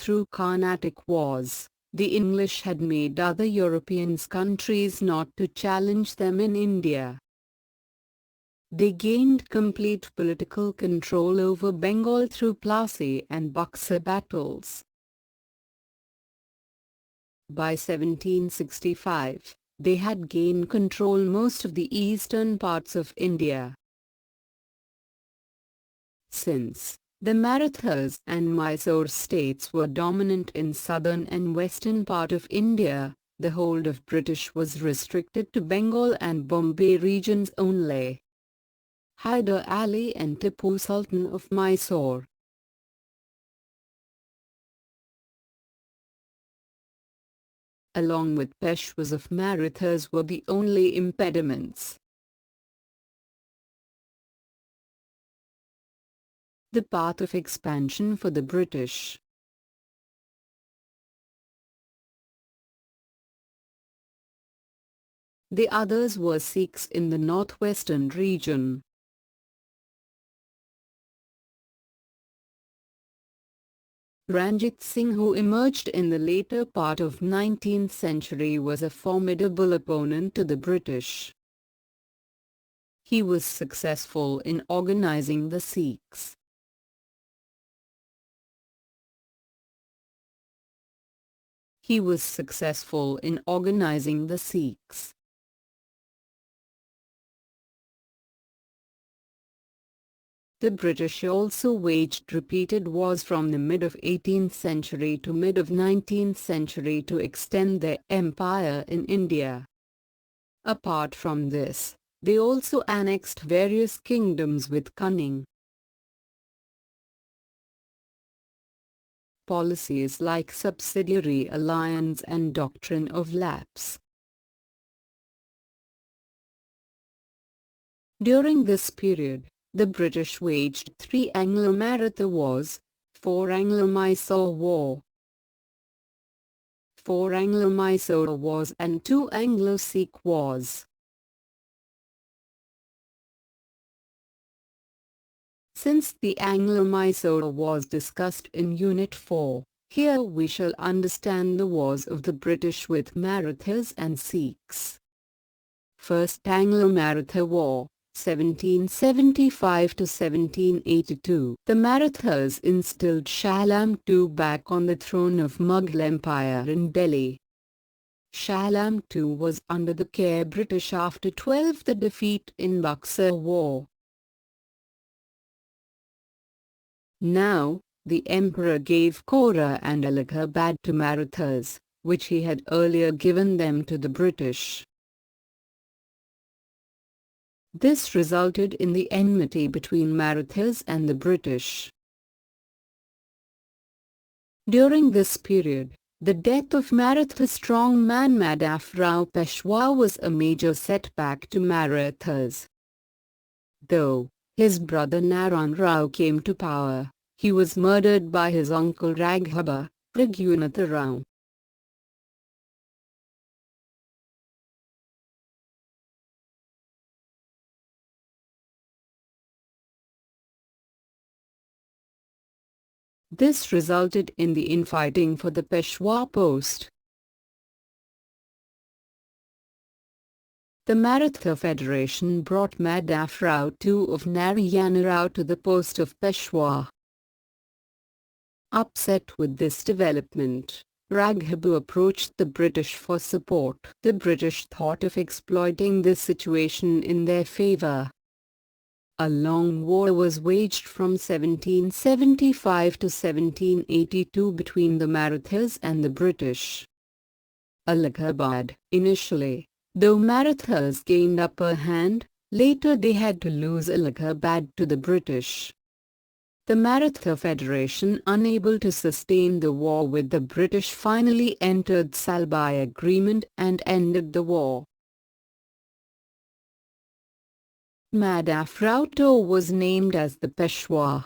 through Carnatic wars, the English had made other European countries not to challenge them in India. They gained complete political control over Bengal through Plassey and Buxar battles. By 1765, they had gained control most of the eastern parts of India. Since the Marathas and Mysore states were dominant in southern and western part of India, the hold of British was restricted to Bengal and Bombay regions only. Hyder Ali and Tipu Sultan of Mysore, along with Peshwas of Marathas, were the only impediments. The path of expansion for the British. The others were Sikhs in the northwestern region. Ranjit Singh, who emerged in the later part of 19th century, was a formidable opponent to the British. He was successful in organizing the Sikhs. The British also waged repeated wars from the mid of 18th century to mid of 19th century to extend their empire in India. Apart from this, they also annexed various kingdoms with cunning. Policies like subsidiary alliance and doctrine of lapse. During this period, the British waged 3 Anglo-Maratha wars, 4 Anglo-Mysore War, 4 Anglo-Mysore Wars and 2 Anglo-Sikh Wars. Since the Anglo-Mysore Wars discussed in Unit 4, here we shall understand the wars of the British with Marathas and Sikhs. First Anglo-Maratha War, 1775 to 1782. The Marathas instilled Shah Alam II back on the throne of Mughal Empire in Delhi. Shah Alam II was under the care British after the defeat in Buxar War. Now, the emperor gave Kora and Allahabad to Marathas, which he had earlier given them to the British. This resulted in the enmity between Marathas and the British. During this period, the death of Maratha strongman Madaf Rao Peshwa was a major setback to Marathas. Though his brother Narayan Rao came to power, he was murdered by his uncle Raghubba, Raghunatha Rao. This resulted in the infighting for the Peshwa post. The Maratha Federation brought Madaf Rao II of Narayana Rao to the post of Peshwa. Upset with this development, Raghubba approached the British for support. The British thought of exploiting this situation in their favour. A long war was waged from 1775 to 1782 between the Marathas and the British. Allahabad. Initially, though Marathas gained upper hand, later they had to lose Allahabad to the British. The Maratha Federation, unable to sustain the war with the British, finally entered Salbai Agreement and ended the war. Madaf Rao II was named as the Peshwa.